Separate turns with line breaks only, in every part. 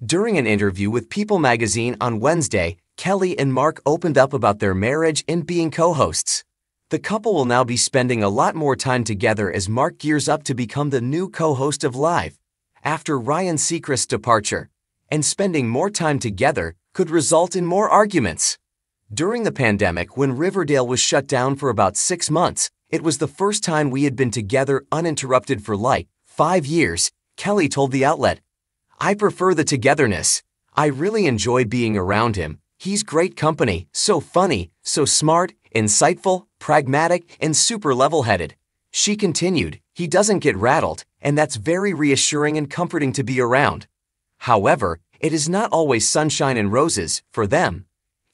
During an interview with People magazine on Wednesday, Kelly and Mark opened up about their marriage and being co-hosts. The couple will now be spending a lot more time together as Mark gears up to become the new co-host of Live after Ryan Seacrest's departure, and spending more time together could result in more arguments. During the pandemic, when Riverdale was shut down for about 6 months, it was the first time we had been together uninterrupted for like 5 years, Kelly told the outlet. I prefer the togetherness. I really enjoy being around him. He's great company, so funny, so smart, insightful, pragmatic, and super level-headed. She continued, he doesn't get rattled, and that's very reassuring and comforting to be around. However, it is not always sunshine and roses for them.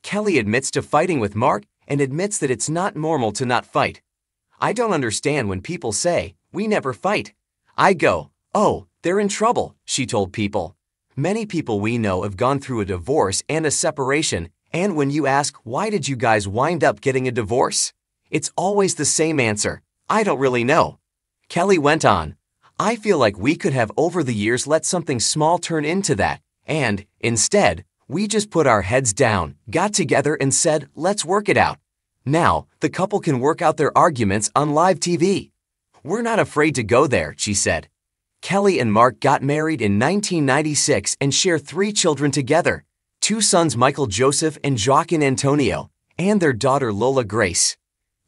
Kelly admits to fighting with Mark and admits that it's not normal to not fight. I don't understand when people say, we never fight. I go, oh, they're in trouble, she told People. Many people we know have gone through a divorce and a separation, and when you ask, why did you guys wind up getting a divorce? It's always the same answer, I don't really know. Kelly went on, I feel like we could have over the years let something small turn into that, and, instead, we just put our heads down, got together and said, let's work it out. Now, the couple can work out their arguments on live TV. We're not afraid to go there, she said. Kelly and Mark got married in 1996 and share 3 children together, 2 sons Michael Joseph and Joaquin Antonio, and their daughter Lola Grace.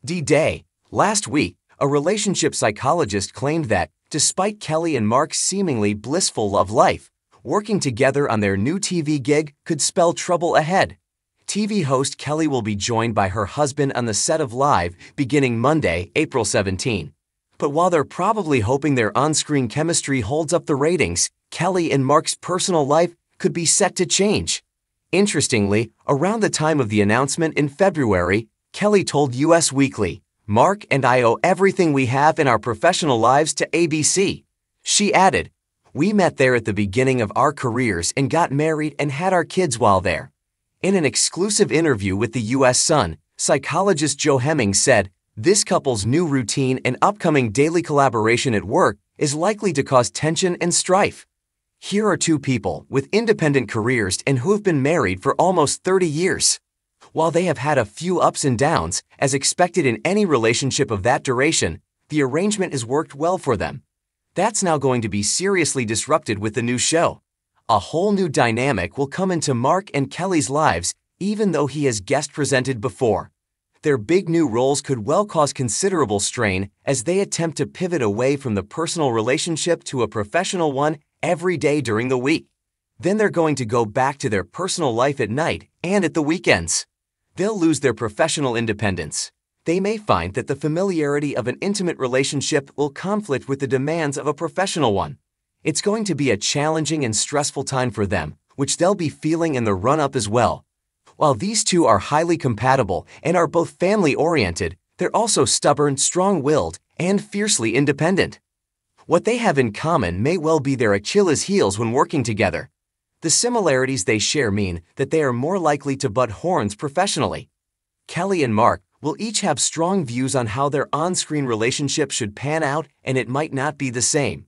D-Day. Last week, a relationship psychologist claimed that, despite Kelly and Mark's seemingly blissful love life, working together on their new TV gig could spell trouble ahead. TV host Kelly will be joined by her husband on the set of Live beginning Monday, April 17. But while they're probably hoping their on-screen chemistry holds up the ratings, Kelly and Mark's personal life could be set to change. Interestingly, around the time of the announcement in February, Kelly told US Weekly, Mark and I owe everything we have in our professional lives to ABC. She added, we met there at the beginning of our careers and got married and had our kids while there. In an exclusive interview with the US Sun, psychologist Joe Hemmings said, this couple's new routine and upcoming daily collaboration at work is likely to cause tension and strife. Here are 2 people with independent careers and who have been married for almost 30 years. While they have had a few ups and downs, as expected in any relationship of that duration, the arrangement has worked well for them. That's now going to be seriously disrupted with the new show. A whole new dynamic will come into Mark and Kelly's lives, even though he has guest presented before. Their big new roles could well cause considerable strain as they attempt to pivot away from the personal relationship to a professional one every day during the week. Then they're going to go back to their personal life at night and at the weekends. They'll lose their professional independence. They may find that the familiarity of an intimate relationship will conflict with the demands of a professional one. It's going to be a challenging and stressful time for them, which they'll be feeling in the run-up as well. While these 2 are highly compatible and are both family-oriented, they're also stubborn, strong-willed, and fiercely independent. What they have in common may well be their Achilles' heels when working together. The similarities they share mean that they are more likely to butt horns professionally. Kelly and Mark will each have strong views on how their on-screen relationship should pan out, and it might not be the same.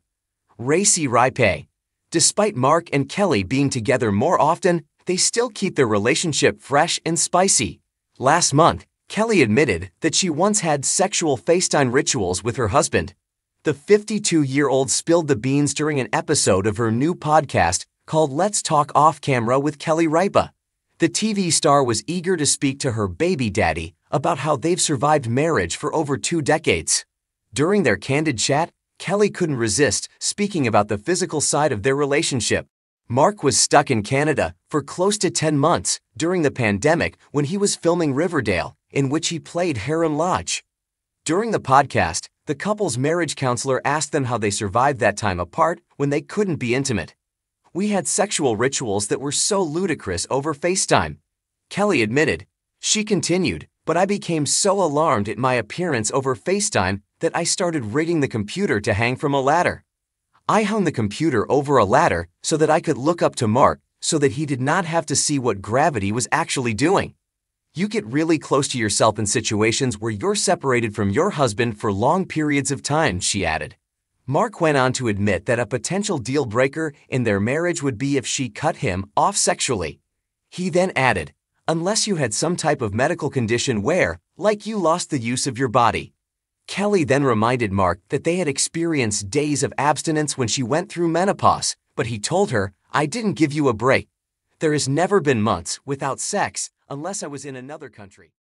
Ripa. Despite Mark and Kelly being together more often, they still keep their relationship fresh and spicy. Last month, Kelly admitted that she once had sexual FaceTime rituals with her husband. The 52-year-old spilled the beans during an episode of her new podcast called Let's Talk Off Camera with Kelly Ripa. The TV star was eager to speak to her baby daddy about how they've survived marriage for over 2 decades. During their candid chat, Kelly couldn't resist speaking about the physical side of their relationship. Mark was stuck in Canada for close to 10 months during the pandemic when he was filming Riverdale, in which he played Heron Lodge. During the podcast, the couple's marriage counselor asked them how they survived that time apart when they couldn't be intimate. We had sexual rituals that were so ludicrous over FaceTime, Kelly admitted. She continued, but I became so alarmed at my appearance over FaceTime that I started rigging the computer to hang from a ladder. I hung the computer over a ladder so that I could look up to Mark so that he did not have to see what gravity was actually doing. You get really close to yourself in situations where you're separated from your husband for long periods of time, she added. Mark went on to admit that a potential deal breaker in their marriage would be if she cut him off sexually. He then added, "Unless you had some type of medical condition where, like you lost the use of your body." Kelly then reminded Mark that they had experienced days of abstinence when she went through menopause, but he told her, "I didn't give you a break. There has never been months without sex unless I was in another country."